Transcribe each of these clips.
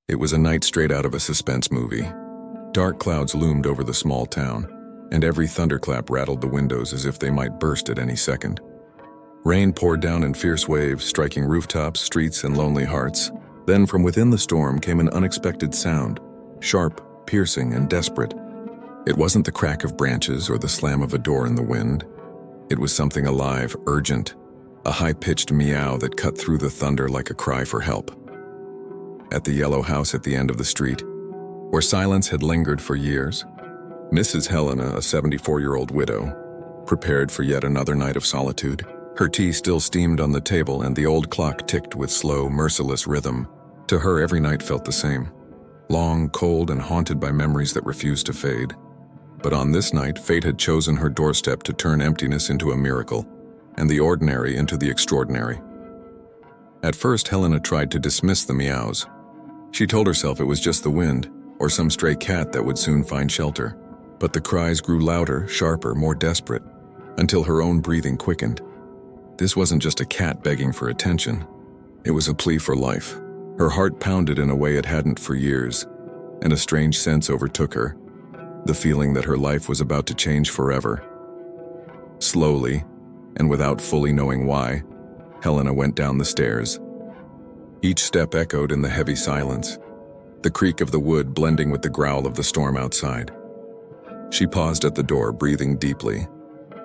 It was a night straight out of a suspense movie. Dark clouds loomed over the small town, and every thunderclap rattled the windows as if they might burst at any second. Rain poured down in fierce waves, striking rooftops, streets, and lonely hearts. Then from within the storm came an unexpected sound, sharp, piercing, and desperate. It wasn't the crack of branches or the slam of a door in the wind. It was something alive, urgent, a high-pitched meow that cut through the thunder like a cry for help. At the yellow house at the end of the street, where silence had lingered for years, Mrs. Helena, a 74-year-old widow, prepared for yet another night of solitude. Her tea still steamed on the table, and the old clock ticked with slow, merciless rhythm. To her, every night felt the same, long, cold, and haunted by memories that refused to fade. But on this night, fate had chosen her doorstep to turn emptiness into a miracle, and the ordinary into the extraordinary. At first, Helena tried to dismiss the meows. She told herself it was just the wind, or some stray cat that would soon find shelter. But the cries grew louder, sharper, more desperate, until her own breathing quickened. This wasn't just a cat begging for attention. It was a plea for life. Her heart pounded in a way it hadn't for years, and a strange sense overtook her, the feeling that her life was about to change forever. Slowly, and without fully knowing why, Helena went down the stairs. Each step echoed in the heavy silence, the creak of the wood blending with the growl of the storm outside. She paused at the door, breathing deeply,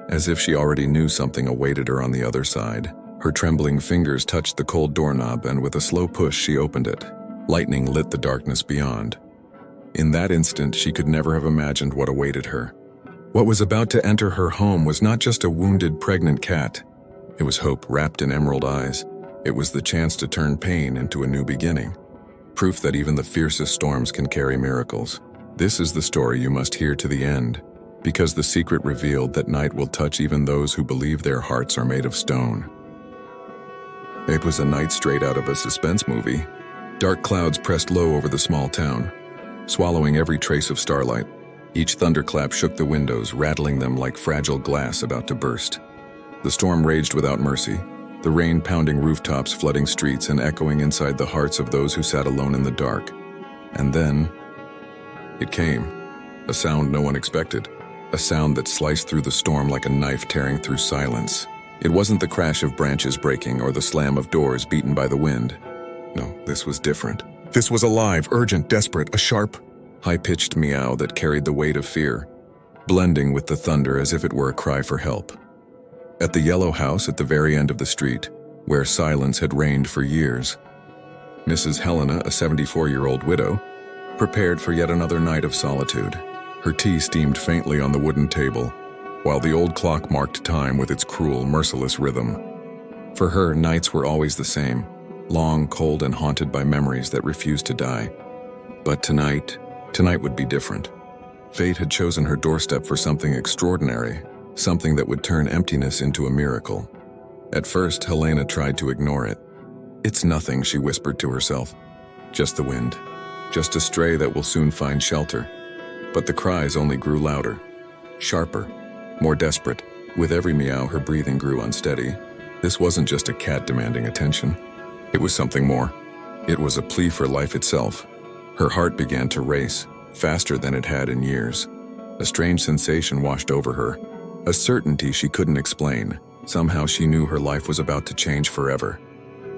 as if she already knew something awaited her on the other side. Her trembling fingers touched the cold doorknob, and with a slow push she opened it. Lightning lit the darkness beyond. In that instant, she could never have imagined what awaited her. What was about to enter her home was not just a wounded, pregnant cat. It was hope wrapped in emerald eyes. It was the chance to turn pain into a new beginning. Proof that even the fiercest storms can carry miracles. This is the story you must hear to the end, because the secret revealed that night will touch even those who believe their hearts are made of stone. It was a night straight out of a suspense movie. Dark clouds pressed low over the small town, swallowing every trace of starlight. Each thunderclap shook the windows, rattling them like fragile glass about to burst. The storm raged without mercy, the rain pounding rooftops, flooding streets, and echoing inside the hearts of those who sat alone in the dark. And then, it came. A sound no one expected. A sound that sliced through the storm like a knife tearing through silence. It wasn't the crash of branches breaking or the slam of doors beaten by the wind. No, this was different. This was alive, urgent, desperate, a sharp, high-pitched meow that carried the weight of fear, blending with the thunder as if it were a cry for help. At the yellow house at the very end of the street, where silence had reigned for years, Mrs. Helena, a 74-year-old widow, prepared for yet another night of solitude. Her tea steamed faintly on the wooden table, while the old clock marked time with its cruel, merciless rhythm. For her, nights were always the same, long, cold, and haunted by memories that refused to die. But tonight would be different. Fate had chosen her doorstep for something extraordinary, something that would turn emptiness into a miracle. At first, Helena tried to ignore it. "It's nothing," she whispered to herself. "Just the wind. Just a stray that will soon find shelter." But the cries only grew louder, sharper, more desperate. With every meow, her breathing grew unsteady. This wasn't just a cat demanding attention. It was something more. It was a plea for life itself. Her heart began to race, faster than it had in years. A strange sensation washed over her, a certainty she couldn't explain. Somehow she knew her life was about to change forever.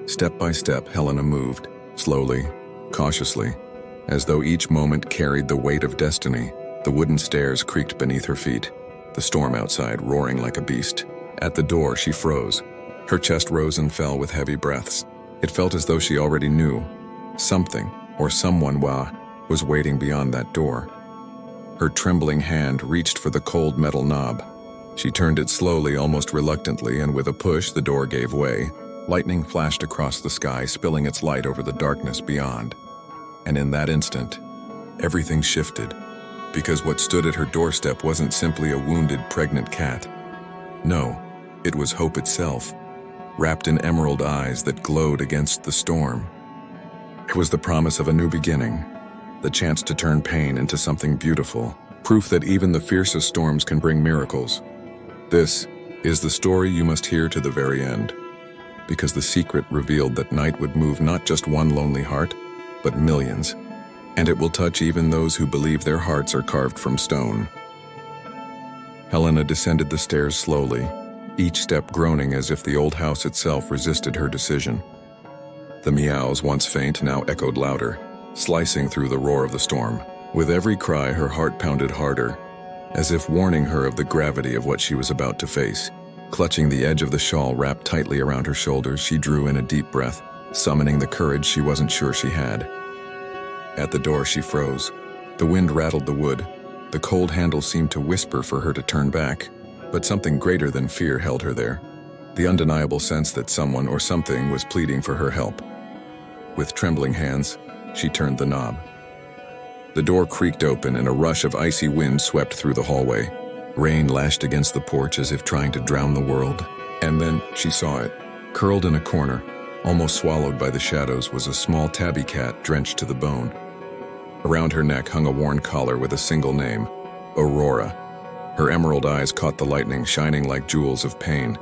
Step by step, Helena moved, slowly, cautiously, as though each moment carried the weight of destiny. The wooden stairs creaked beneath her feet, the storm outside roaring like a beast. At the door, she froze. Her chest rose and fell with heavy breaths. It felt as though she already knew. Something, or someone, was waiting beyond that door. Her trembling hand reached for the cold metal knob. She turned it slowly, almost reluctantly, and with a push, the door gave way. Lightning flashed across the sky, spilling its light over the darkness beyond. And in that instant, everything shifted, because what stood at her doorstep wasn't simply a wounded, pregnant cat. No, it was hope itself, wrapped in emerald eyes that glowed against the storm. It was the promise of a new beginning, the chance to turn pain into something beautiful, proof that even the fiercest storms can bring miracles. This is the story you must hear to the very end, because the secret revealed that night would move not just one lonely heart, but millions. And it will touch even those who believe their hearts are carved from stone. Helena descended the stairs slowly, each step groaning as if the old house itself resisted her decision. The meows, once faint, now echoed louder, slicing through the roar of the storm. With every cry, her heart pounded harder, as if warning her of the gravity of what she was about to face. Clutching the edge of the shawl wrapped tightly around her shoulders, she drew in a deep breath, summoning the courage she wasn't sure she had. At the door, she froze. The wind rattled the wood. The cold handle seemed to whisper for her to turn back, but something greater than fear held her there. The undeniable sense that someone or something was pleading for her help. With trembling hands, she turned the knob. The door creaked open and a rush of icy wind swept through the hallway. Rain lashed against the porch as if trying to drown the world. And then she saw it. Curled in a corner, almost swallowed by the shadows, was a small tabby cat drenched to the bone. Around her neck hung a worn collar with a single name, Aurora. Her emerald eyes caught the lightning, shining like jewels of pain.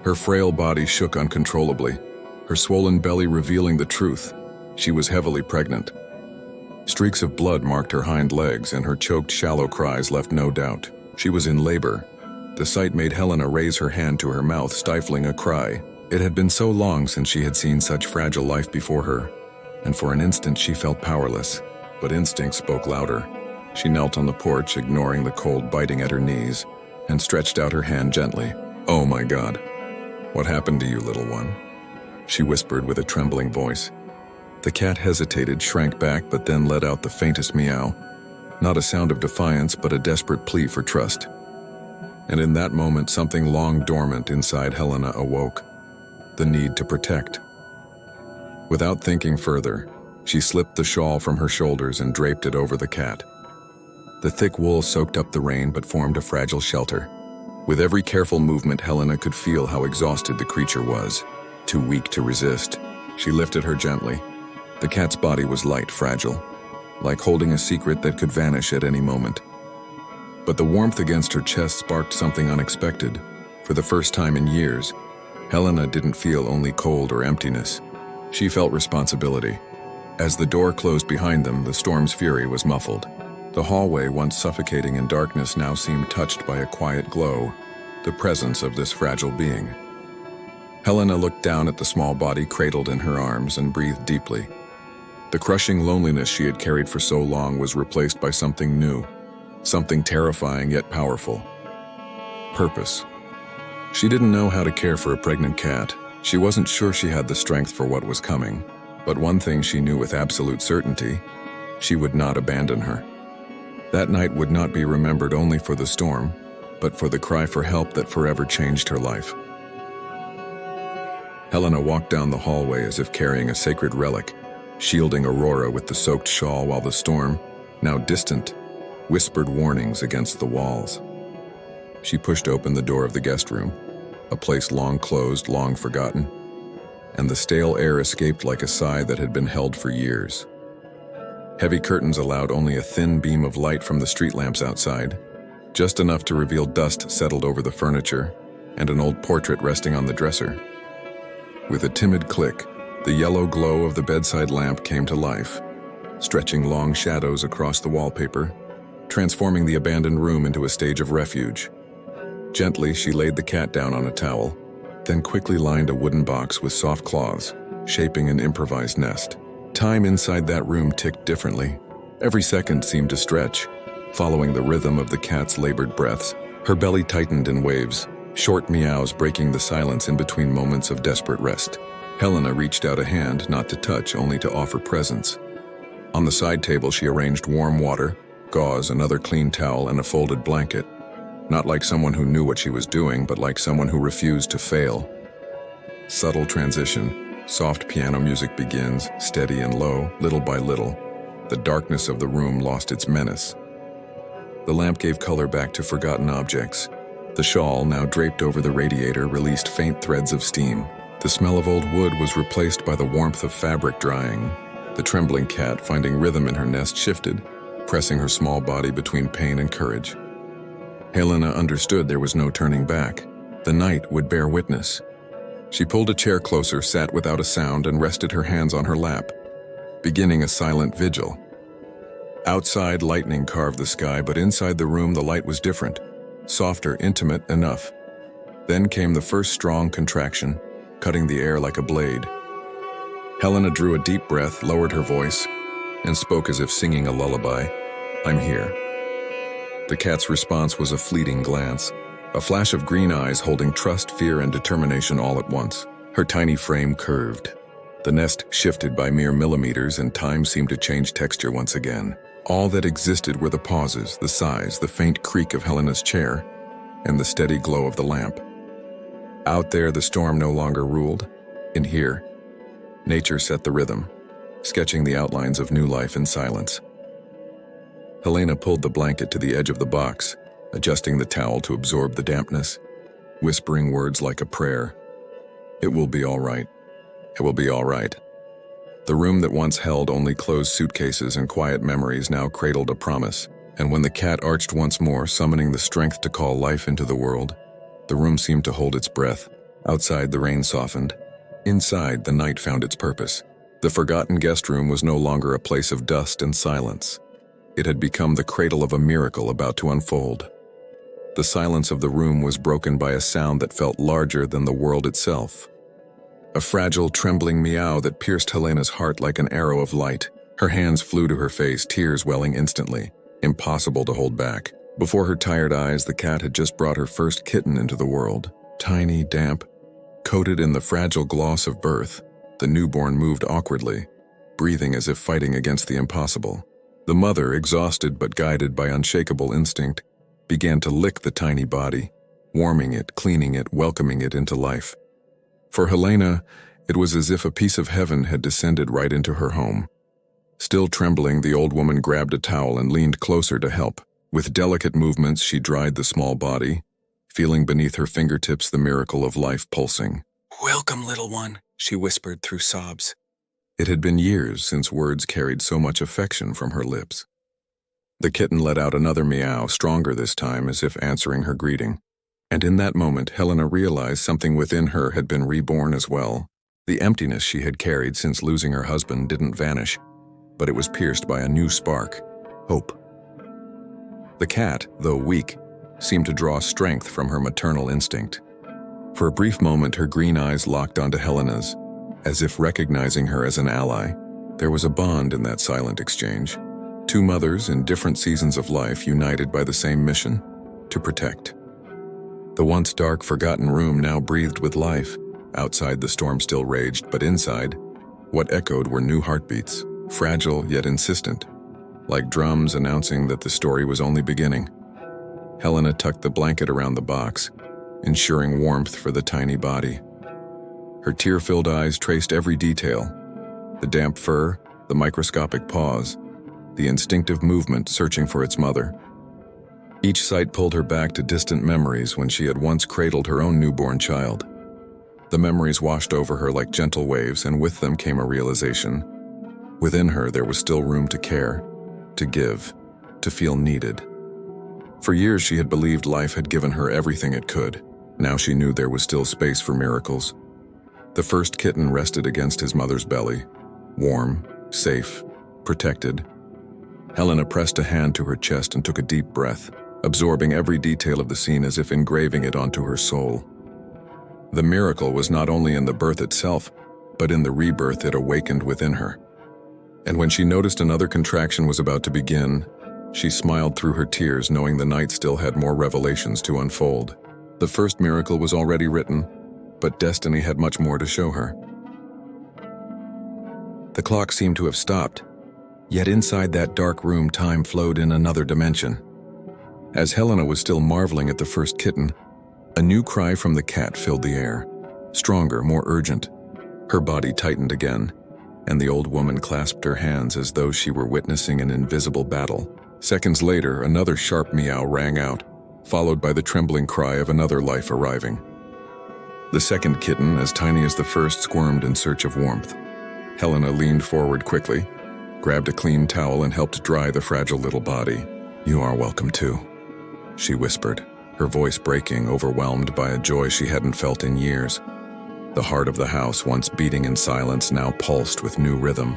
Her frail body shook uncontrollably, her swollen belly revealing the truth. She was heavily pregnant. Streaks of blood marked her hind legs, and her choked, shallow cries left no doubt. She was in labor. The sight made Helena raise her hand to her mouth, stifling a cry. It had been so long since she had seen such fragile life before her, and for an instant she felt powerless. But instinct spoke louder. She knelt on the porch, ignoring the cold biting at her knees, and stretched out her hand gently. "Oh my God. What happened to you, little one?" she whispered with a trembling voice. The cat hesitated, shrank back, but then let out the faintest meow. Not a sound of defiance, but a desperate plea for trust. And in that moment, something long dormant inside Helena awoke. The need to protect. Without thinking further, she slipped the shawl from her shoulders and draped it over the cat. The thick wool soaked up the rain but formed a fragile shelter. With every careful movement, Helena could feel how exhausted the creature was, too weak to resist. She lifted her gently. The cat's body was light, fragile, like holding a secret that could vanish at any moment. But the warmth against her chest sparked something unexpected. For the first time in years, Helena didn't feel only cold or emptiness. She felt responsibility. As the door closed behind them, the storm's fury was muffled. The hallway, once suffocating in darkness, now seemed touched by a quiet glow, the presence of this fragile being. Helena looked down at the small body cradled in her arms and breathed deeply. The crushing loneliness she had carried for so long was replaced by something new, something terrifying yet powerful. Purpose. She didn't know how to care for a pregnant cat. She wasn't sure she had the strength for what was coming. But one thing she knew with absolute certainty: she would not abandon her. That night would not be remembered only for the storm, but for the cry for help that forever changed her life. Helena walked down the hallway as if carrying a sacred relic, shielding Aurora with the soaked shawl while the storm, now distant, whispered warnings against the walls. She pushed open the door of the guest room, a place long closed, long forgotten, and the stale air escaped like a sigh that had been held for years. Heavy curtains allowed only a thin beam of light from the street lamps outside, just enough to reveal dust settled over the furniture and an old portrait resting on the dresser. With a timid click, the yellow glow of the bedside lamp came to life, stretching long shadows across the wallpaper, transforming the abandoned room into a stage of refuge. Gently, she laid the cat down on a towel, then quickly lined a wooden box with soft claws, shaping an improvised nest. Time inside that room ticked differently. Every second seemed to stretch, following the rhythm of the cat's labored breaths. Her belly tightened in waves, short meows breaking the silence in between moments of desperate rest. Helena reached out a hand, not to touch, only to offer presence. On the side table, she arranged warm water, gauze, another clean towel, and a folded blanket. Not like someone who knew what she was doing, but like someone who refused to fail. Subtle transition, soft piano music begins, steady and low, little by little. The darkness of the room lost its menace. The lamp gave color back to forgotten objects. The shawl, now draped over the radiator, released faint threads of steam. The smell of old wood was replaced by the warmth of fabric drying. The trembling cat, finding rhythm in her nest, shifted, pressing her small body between pain and courage. Helena understood there was no turning back. The night would bear witness. She pulled a chair closer, sat without a sound, and rested her hands on her lap. beginning a silent vigil. Outside, lightning carved the sky, but inside the room the light was different, softer, intimate enough. Then came the first strong contraction, cutting the air like a blade. Helena drew a deep breath, lowered her voice, and spoke as if singing a lullaby. "I'm here." The cat's response was a fleeting glance, a flash of green eyes holding trust, fear, and determination all at once. Her tiny frame curved. The nest shifted by mere millimeters, and time seemed to change texture once again. All that existed were the pauses, the sighs, the faint creak of Helena's chair, and the steady glow of the lamp. Out there, the storm no longer ruled. In here, nature set the rhythm, sketching the outlines of new life in silence. Helena pulled the blanket to the edge of the box, adjusting the towel to absorb the dampness, whispering words like a prayer. "It will be all right. It will be all right." The room that once held only closed suitcases and quiet memories now cradled a promise, and when the cat arched once more, summoning the strength to call life into the world, the room seemed to hold its breath. Outside, the rain softened. Inside, the night found its purpose. The forgotten guest room was no longer a place of dust and silence. It had become the cradle of a miracle about to unfold. The silence of the room was broken by a sound that felt larger than the world itself. A fragile, trembling meow that pierced Helena's heart like an arrow of light. Her hands flew to her face, tears welling instantly, impossible to hold back. Before her tired eyes, the cat had just brought her first kitten into the world. Tiny, damp, coated in the fragile gloss of birth, the newborn moved awkwardly, breathing as if fighting against the impossible. The mother, exhausted but guided by unshakable instinct, began to lick the tiny body, warming it, cleaning it, welcoming it into life. For Helena, it was as if a piece of heaven had descended right into her home. Still trembling, the old woman grabbed a towel and leaned closer to help. With delicate movements, she dried the small body, feeling beneath her fingertips the miracle of life pulsing. "Welcome, little one," she whispered through sobs. It had been years since words carried so much affection from her lips. The kitten let out another meow, stronger this time, as if answering her greeting. And in that moment, Helena realized something within her had been reborn as well. The emptiness she had carried since losing her husband didn't vanish, but it was pierced by a new spark: hope. The cat, though weak, seemed to draw strength from her maternal instinct. For a brief moment, her green eyes locked onto Helena's, as if recognizing her as an ally. There was a bond in that silent exchange. Two mothers in different seasons of life, united by the same mission: to protect. The once dark, forgotten room now breathed with life. Outside, the storm still raged, but inside, what echoed were new heartbeats, fragile yet insistent, like drums announcing that the story was only beginning. Helena tucked the blanket around the box, ensuring warmth for the tiny body. Her tear-filled eyes traced every detail: the damp fur, the microscopic paws, the instinctive movement searching for its mother. Each sight pulled her back to distant memories when she had once cradled her own newborn child. The memories washed over her like gentle waves, and with them came a realization. Within her, there was still room to care, to give, to feel needed. For years, she had believed life had given her everything it could. Now she knew there was still space for miracles. The first kitten rested against his mother's belly, warm, safe, protected. Helena pressed a hand to her chest and took a deep breath, absorbing every detail of the scene as if engraving it onto her soul. The miracle was not only in the birth itself, but in the rebirth it awakened within her. And when she noticed another contraction was about to begin, she smiled through her tears, knowing the night still had more revelations to unfold. The first miracle was already written, but destiny had much more to show her. The clock seemed to have stopped, yet inside that dark room time flowed in another dimension. As Helena was still marveling at the first kitten, a new cry from the cat filled the air, stronger, more urgent. Her body tightened again, and the old woman clasped her hands as though she were witnessing an invisible battle. Seconds later, another sharp meow rang out, followed by the trembling cry of another life arriving. The second kitten, as tiny as the first, squirmed in search of warmth. Helena leaned forward quickly, grabbed a clean towel, and helped dry the fragile little body. "You are welcome too," she whispered, her voice breaking, overwhelmed by a joy she hadn't felt in years. The heart of the house, once beating in silence, now pulsed with new rhythm.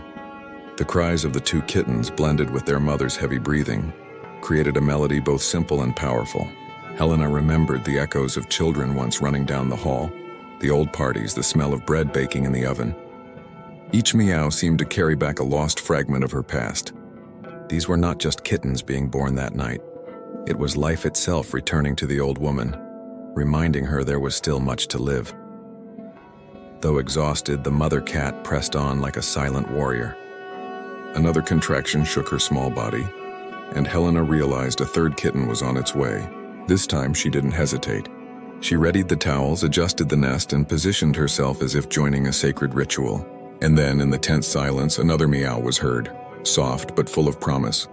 The The cries of the two kittens, blended with their mother's heavy breathing, created a melody both simple and powerful. Helena remembered the echoes of children once running down the hall, the old parties, the smell of bread baking in the oven. Each meow seemed to carry back a lost fragment of her past. These were not just kittens being born that night. It was life itself returning to the old woman, reminding her there was still much to live. Though exhausted, the mother cat pressed on like a silent warrior. Another contraction shook her small body, and Helena realized a third kitten was on its way. This time she didn't hesitate. She readied the towels, adjusted the nest, and positioned herself as if joining a sacred ritual. And then, in the tense silence, another meow was heard, soft but full of promise.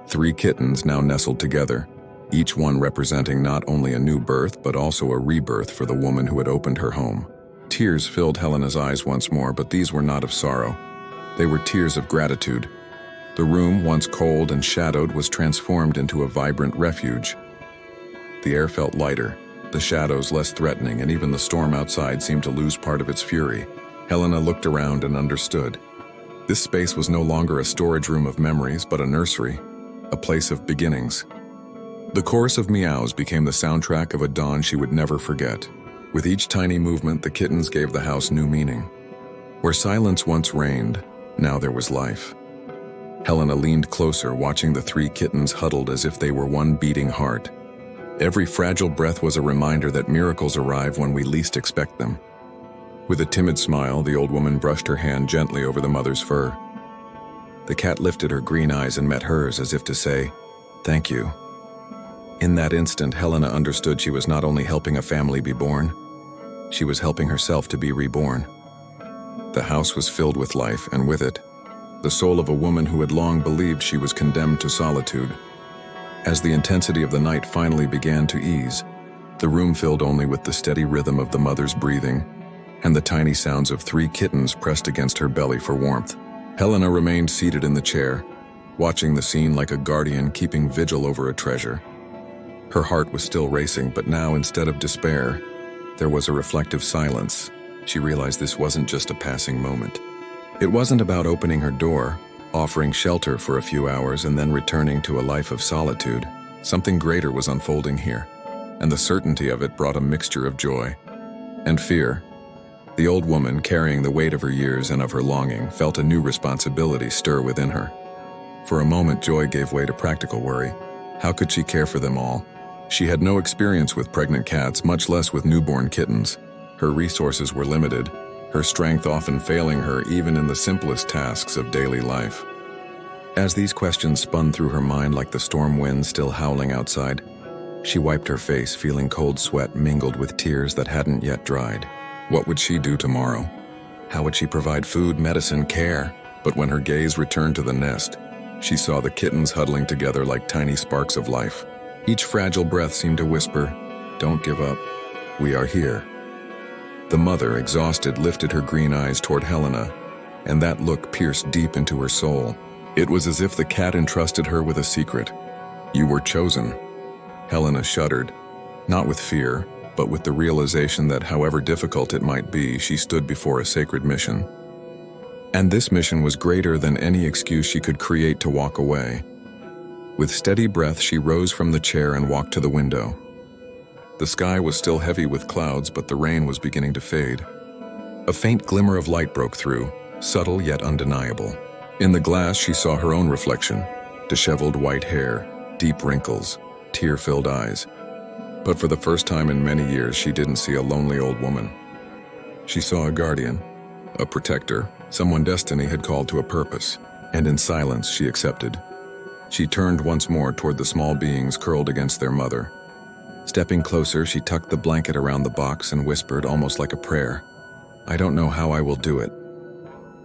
3 kittens now nestled together, each one representing not only a new birth but also a rebirth for the woman who had opened her home. Tears filled Helena's eyes once more, but these were not of sorrow. They were tears of gratitude. The room, once cold and shadowed, was transformed into a vibrant refuge. The air felt lighter, the shadows less threatening, and even the storm outside seemed to lose part of its fury. Helena looked around and understood. This space was no longer a storage room of memories, but a nursery, a place of beginnings. The chorus of meows became the soundtrack of a dawn she would never forget. With each tiny movement, the kittens gave the house new meaning. Where silence once reigned, now there was life. Helena leaned closer, watching the 3 kittens huddled as if they were one beating heart. Every fragile breath was a reminder that miracles arrive when we least expect them. With a timid smile, the old woman brushed her hand gently over the mother's fur. The cat lifted her green eyes and met hers as if to say, "Thank you." In that instant, Helena understood she was not only helping a family be born, she was helping herself to be reborn. The house was filled with life, and with it, the soul of a woman who had long believed she was condemned to solitude. As the intensity of the night finally began to ease, the room filled only with the steady rhythm of the mother's breathing and the tiny sounds of 3 kittens pressed against her belly for warmth. Helena remained seated in the chair, watching the scene like a guardian keeping vigil over a treasure. Her heart was still racing, but now, instead of despair, there was a reflective silence. She realized this wasn't just a passing moment. It wasn't about opening her door, offering shelter for a few hours, and then returning to a life of solitude. Something greater was unfolding here, and the certainty of it brought a mixture of joy and fear. The old woman, carrying the weight of her years and of her longing, felt a new responsibility stir within her. For a moment, joy gave way to practical worry. How could she care for them all? She had no experience with pregnant cats, much less with newborn kittens. Her resources were limited, her strength often failing her even in the simplest tasks of daily life. As these questions spun through her mind like the storm wind still howling outside, she wiped her face, feeling cold sweat mingled with tears that hadn't yet dried. What would she do tomorrow? How would she provide food, medicine, care? But when her gaze returned to the nest, she saw the kittens huddling together like tiny sparks of life. Each fragile breath seemed to whisper, "Don't give up. We are here." The mother, exhausted, lifted her green eyes toward Helena, and that look pierced deep into her soul. It was as if the cat entrusted her with a secret. "You were chosen." Helena shuddered, not with fear, but with the realization that however difficult it might be, she stood before a sacred mission. And this mission was greater than any excuse she could create to walk away. With steady breath, she rose from the chair and walked to the window. The sky was still heavy with clouds, but the rain was beginning to fade. A faint glimmer of light broke through, subtle yet undeniable. In the glass, she saw her own reflection, disheveled white hair, deep wrinkles, tear-filled eyes. But for the first time in many years, she didn't see a lonely old woman. She saw a guardian, a protector, someone destiny had called to a purpose, and in silence she accepted. She turned once more toward the small beings curled against their mother. Stepping closer, she tucked the blanket around the box and whispered, almost like a prayer, "I don't know how I will do it,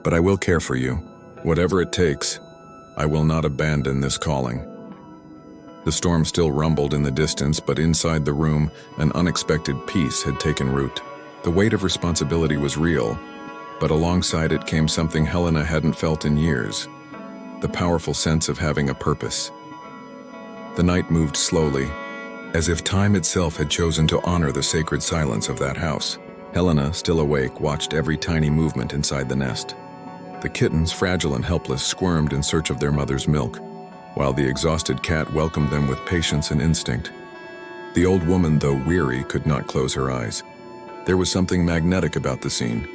but I will care for you. Whatever it takes, I will not abandon this calling." The storm still rumbled in the distance, but inside the room, an unexpected peace had taken root. The weight of responsibility was real, but alongside it came something Helena hadn't felt in years, the powerful sense of having a purpose. The night moved slowly, as if time itself had chosen to honor the sacred silence of that house. Helena, still awake, watched every tiny movement inside the nest. The kittens, fragile and helpless, squirmed in search of their mother's milk, while the exhausted cat welcomed them with patience and instinct. The old woman, though weary, could not close her eyes. There was something magnetic about the scene,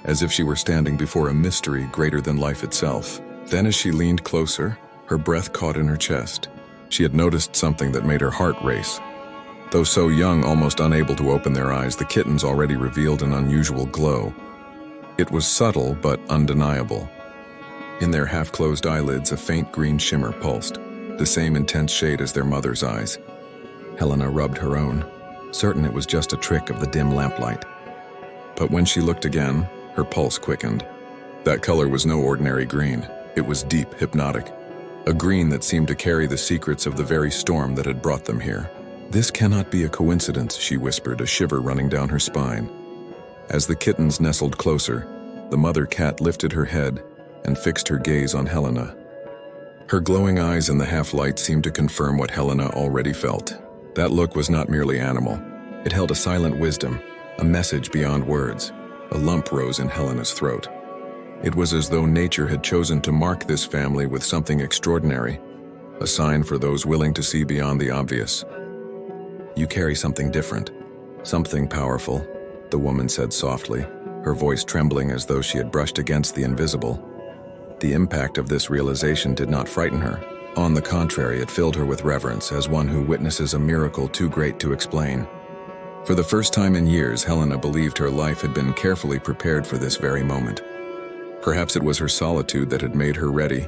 as if she were standing before a mystery greater than life itself. Then as she leaned closer, her breath caught in her chest. She had noticed something that made her heart race. Though so young, almost unable to open their eyes, the kittens already revealed an unusual glow. It was subtle but undeniable. In their half-closed eyelids, a faint green shimmer pulsed, the same intense shade as their mother's eyes. Helena rubbed her own, certain it was just a trick of the dim lamplight. But when she looked again, her pulse quickened. That color was no ordinary green. It was deep, hypnotic. A green that seemed to carry the secrets of the very storm that had brought them here. "This cannot be a coincidence," she whispered, a shiver running down her spine. As the kittens nestled closer, the mother cat lifted her head and fixed her gaze on Helena. Her glowing eyes in the half-light seemed to confirm what Helena already felt. That look was not merely animal. It held a silent wisdom, a message beyond words. A lump rose in Helena's throat. It was as though nature had chosen to mark this family with something extraordinary, a sign for those willing to see beyond the obvious. "You carry something different, something powerful," the woman said softly, her voice trembling as though she had brushed against the invisible. The impact of this realization did not frighten her. On the contrary, it filled her with reverence, as one who witnesses a miracle too great to explain. For the first time in years, Helena believed her life had been carefully prepared for this very moment. Perhaps it was her solitude that had made her ready.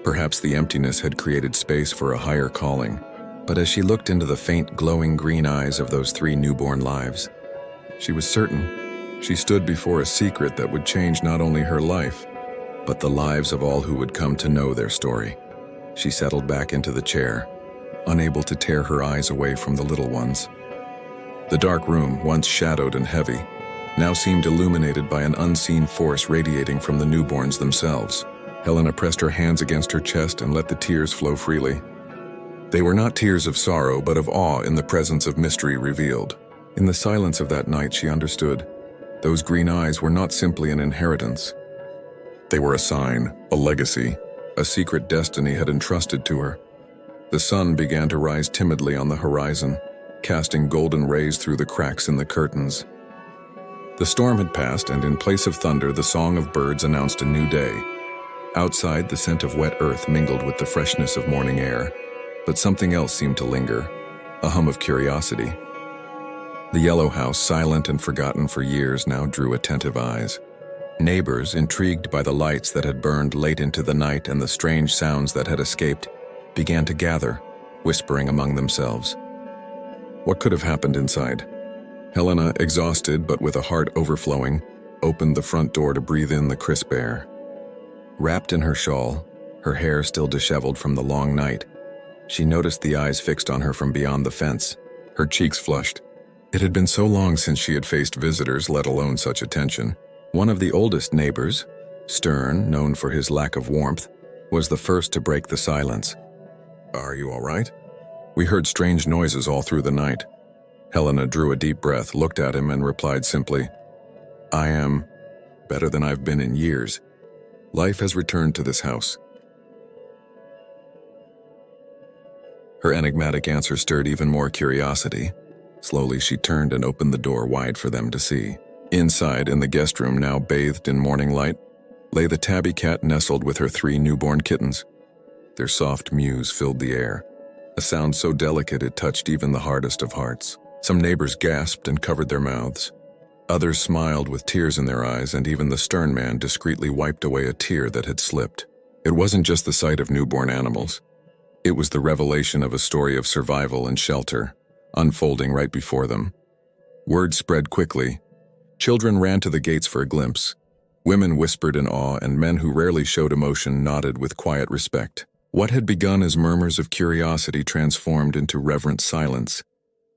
Perhaps the emptiness had created space for a higher calling. But as she looked into the faint, glowing green eyes of those 3 newborn lives, she was certain she stood before a secret that would change not only her life, but the lives of all who would come to know their story. She settled back into the chair, unable to tear her eyes away from the little ones. The dark room, once shadowed and heavy, now seemed illuminated by an unseen force radiating from the newborns themselves. Helena pressed her hands against her chest and let the tears flow freely. They were not tears of sorrow, but of awe in the presence of mystery revealed. In the silence of that night, she understood. Those green eyes were not simply an inheritance. They were a sign, a legacy, a secret destiny had entrusted to her. The sun began to rise timidly on the horizon, casting golden rays through the cracks in the curtains. The storm had passed, and in place of thunder, the song of birds announced a new day. Outside, the scent of wet earth mingled with the freshness of morning air, but something else seemed to linger, a hum of curiosity. The yellow house, silent and forgotten for years, now drew attentive eyes. Neighbors, intrigued by the lights that had burned late into the night and the strange sounds that had escaped, began to gather, whispering among themselves. What could have happened inside? Helena, exhausted but with a heart overflowing, opened the front door to breathe in the crisp air. Wrapped in her shawl, her hair still disheveled from the long night, she noticed the eyes fixed on her from beyond the fence. Her cheeks flushed. It had been so long since she had faced visitors, let alone such attention. One of the oldest neighbors, stern, known for his lack of warmth, was the first to break the silence. "Are you all right?" "We heard strange noises all through the night." Helena drew a deep breath, looked at him, and replied simply, "I am better than I've been in years. Life has returned to this house." Her enigmatic answer stirred even more curiosity. Slowly she turned and opened the door wide for them to see. Inside, in the guest room now bathed in morning light, lay the tabby cat nestled with her 3 newborn kittens. Their soft mews filled the air, a sound so delicate it touched even the hardest of hearts. Some neighbors gasped and covered their mouths. Others smiled with tears in their eyes, and even the stern man discreetly wiped away a tear that had slipped. It wasn't just the sight of newborn animals. It was the revelation of a story of survival and shelter, unfolding right before them. Word spread quickly. Children ran to the gates for a glimpse. Women whispered in awe, and men who rarely showed emotion nodded with quiet respect. What had begun as murmurs of curiosity transformed into reverent silence,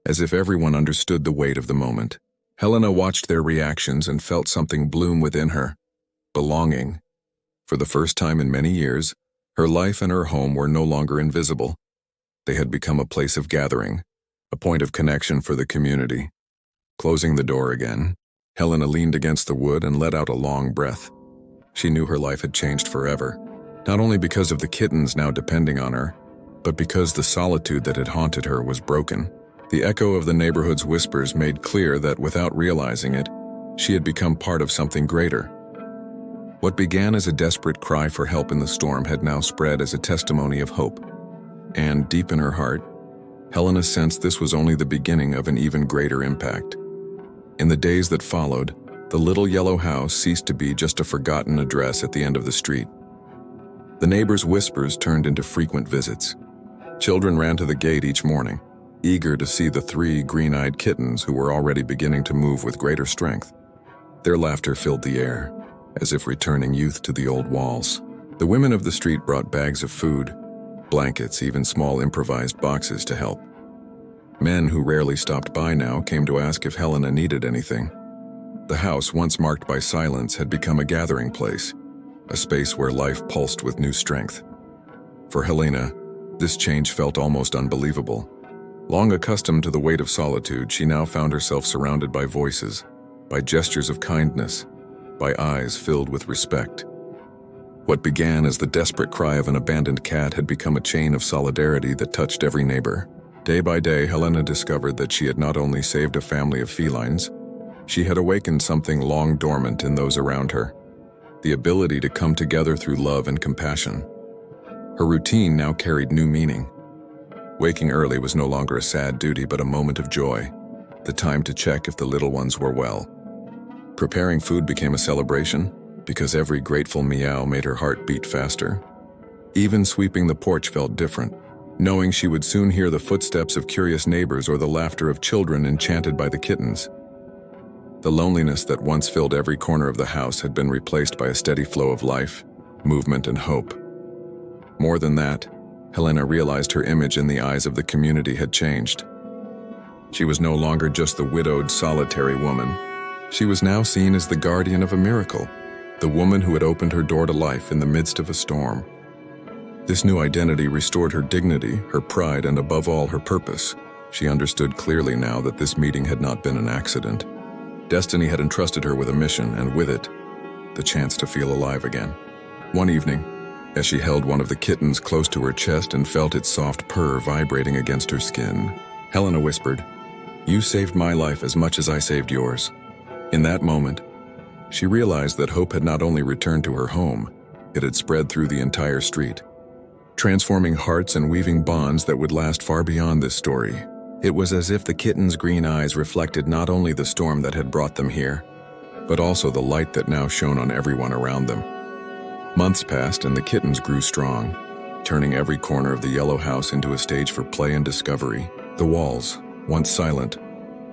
as if everyone understood the weight of the moment. Helena watched their reactions and felt something bloom within her. Belonging. For the first time in many years, her life and her home were no longer invisible. They had become a place of gathering, a point of connection for the community. Closing the door again, Helena leaned against the wood and let out a long breath. She knew her life had changed forever, not only because of the kittens now depending on her, but because the solitude that had haunted her was broken. The echo of the neighborhood's whispers made clear that without realizing it, she had become part of something greater. What began as a desperate cry for help in the storm had now spread as a testimony of hope. And deep in her heart, Helena sensed this was only the beginning of an even greater impact. In the days that followed, the little yellow house ceased to be just a forgotten address at the end of the street. The neighbors' whispers turned into frequent visits. Children ran to the gate each morning, eager to see the 3 green-eyed kittens who were already beginning to move with greater strength. Their laughter filled the air, as if returning youth to the old walls. The women of the street brought bags of food, blankets, even small improvised boxes to help. Men who rarely stopped by now came to ask if Helena needed anything. The house, once marked by silence, had become a gathering place, a space where life pulsed with new strength. For Helena, this change felt almost unbelievable. Long accustomed to the weight of solitude, she now found herself surrounded by voices, by gestures of kindness, by eyes filled with respect. What began as the desperate cry of an abandoned cat had become a chain of solidarity that touched every neighbor. Day by day, Helena discovered that she had not only saved a family of felines, she had awakened something long dormant in those around her, the ability to come together through love and compassion. Her routine now carried new meaning. Waking early was no longer a sad duty but a moment of joy, the time to check if the little ones were well. Preparing food became a celebration, because every grateful meow made her heart beat faster. Even sweeping the porch felt different, knowing she would soon hear the footsteps of curious neighbors or the laughter of children enchanted by the kittens. The loneliness that once filled every corner of the house had been replaced by a steady flow of life, movement, and hope. More than that, Helena realized her image in the eyes of the community had changed. She was no longer just the widowed, solitary woman. She was now seen as the guardian of a miracle, the woman who had opened her door to life in the midst of a storm. This new identity restored her dignity, her pride, and above all, her purpose. She understood clearly now that this meeting had not been an accident. Destiny had entrusted her with a mission, and with it, the chance to feel alive again. One evening, as she held one of the kittens close to her chest and felt its soft purr vibrating against her skin, Helena whispered, "You saved my life as much as I saved yours." In that moment, she realized that hope had not only returned to her home, it had spread through the entire street, transforming hearts and weaving bonds that would last far beyond this story. It was as if the kittens' green eyes reflected not only the storm that had brought them here, but also the light that now shone on everyone around them. Months passed and the kittens grew strong, turning every corner of the yellow house into a stage for play and discovery. The walls, once silent,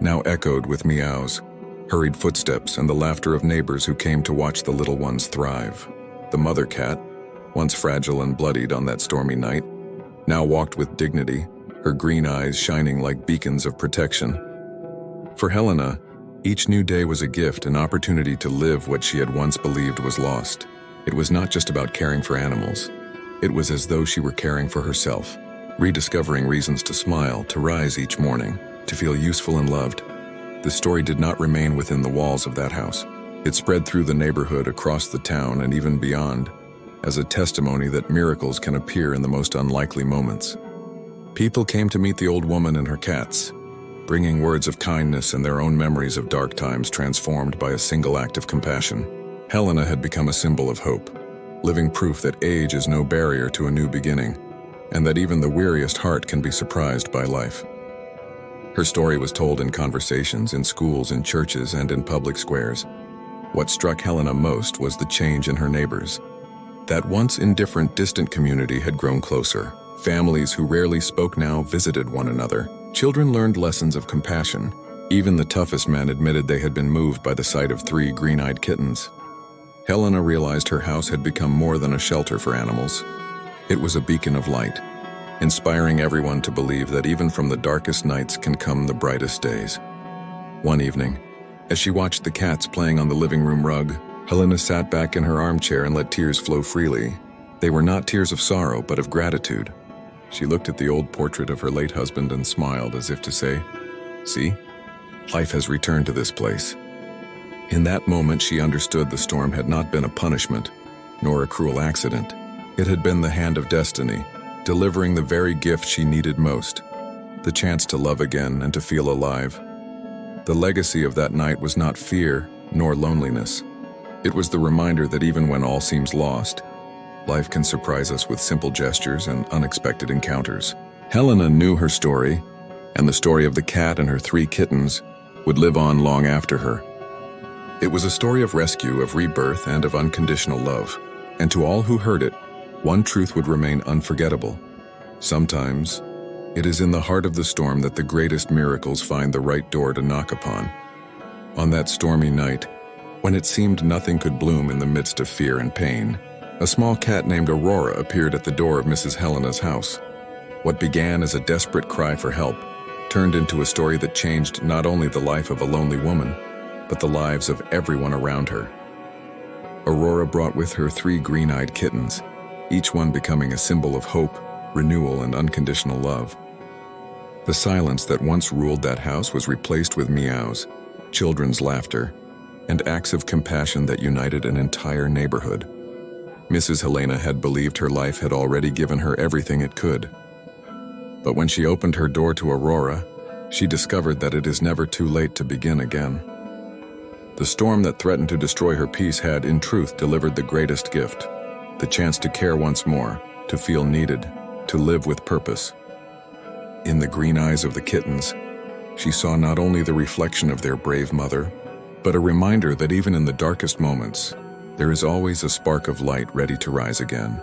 now echoed with meows, hurried footsteps, and the laughter of neighbors who came to watch the little ones thrive. The mother cat, once fragile and bloodied on that stormy night, now walked with dignity, her green eyes shining like beacons of protection. For Helena, each new day was a gift, an opportunity to live what she had once believed was lost. It was not just about caring for animals. It was as though she were caring for herself, rediscovering reasons to smile, to rise each morning, to feel useful and loved. The story did not remain within the walls of that house. It spread through the neighborhood, across the town, and even beyond, as a testimony that miracles can appear in the most unlikely moments. People came to meet the old woman and her cats, bringing words of kindness and their own memories of dark times transformed by a single act of compassion. Helena had become a symbol of hope, living proof that age is no barrier to a new beginning, and that even the weariest heart can be surprised by life. Her story was told in conversations, in schools, in churches, and in public squares. What struck Helena most was the change in her neighbors. That once indifferent, distant community had grown closer. Families who rarely spoke now visited one another. Children learned lessons of compassion. Even the toughest men admitted they had been moved by the sight of 3 green-eyed kittens. Helena realized her house had become more than a shelter for animals. It was a beacon of light, inspiring everyone to believe that even from the darkest nights can come the brightest days. One evening, as she watched the cats playing on the living room rug, Helena sat back in her armchair and let tears flow freely. They were not tears of sorrow, but of gratitude. She looked at the old portrait of her late husband and smiled as if to say, "See, life has returned to this place." In that moment, she understood the storm had not been a punishment, nor a cruel accident. It had been the hand of destiny, delivering the very gift she needed most, the chance to love again and to feel alive. The legacy of that night was not fear nor loneliness. It was the reminder that even when all seems lost, life can surprise us with simple gestures and unexpected encounters. Helena knew her story, and the story of the cat and her 3 kittens would live on long after her. It was a story of rescue, of rebirth, and of unconditional love. And to all who heard it, one truth would remain unforgettable. Sometimes, it is in the heart of the storm that the greatest miracles find the right door to knock upon. On that stormy night, when it seemed nothing could bloom in the midst of fear and pain, a small cat named Aurora appeared at the door of Mrs. Helena's house. What began as a desperate cry for help turned into a story that changed not only the life of a lonely woman, but the lives of everyone around her. Aurora brought with her 3 green-eyed kittens, each one becoming a symbol of hope, renewal, and unconditional love. The silence that once ruled that house was replaced with meows, children's laughter, and acts of compassion that united an entire neighborhood. Mrs. Helena had believed her life had already given her everything it could. But when she opened her door to Aurora, she discovered that it is never too late to begin again. The storm that threatened to destroy her peace had, in truth, delivered the greatest gift, the chance to care once more, to feel needed, to live with purpose. In the green eyes of the kittens, she saw not only the reflection of their brave mother, but a reminder that even in the darkest moments, there is always a spark of light ready to rise again.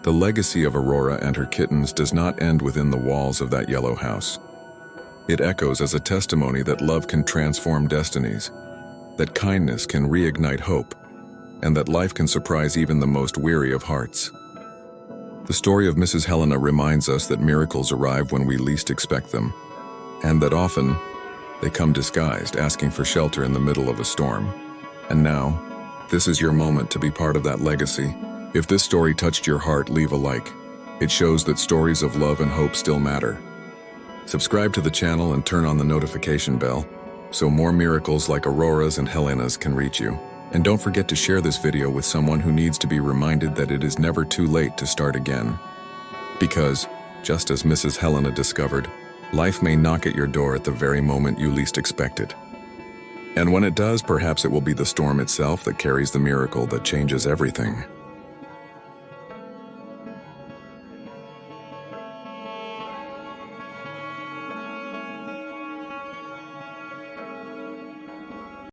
The legacy of Aurora and her kittens does not end within the walls of that yellow house. It echoes as a testimony that love can transform destinies, that kindness can reignite hope, and that life can surprise even the most weary of hearts. The story of Mrs. Helena reminds us that miracles arrive when we least expect them, and that often they come disguised, asking for shelter in the middle of a storm. And now, this is your moment to be part of that legacy. If this story touched your heart, leave a like. It shows that stories of love and hope still matter. Subscribe to the channel and turn on the notification bell, so more miracles like Aurora's and Helena's can reach you. And don't forget to share this video with someone who needs to be reminded that it is never too late to start again. Because, just as Mrs. Helena discovered, life may knock at your door at the very moment you least expect it. And when it does, perhaps it will be the storm itself that carries the miracle that changes everything.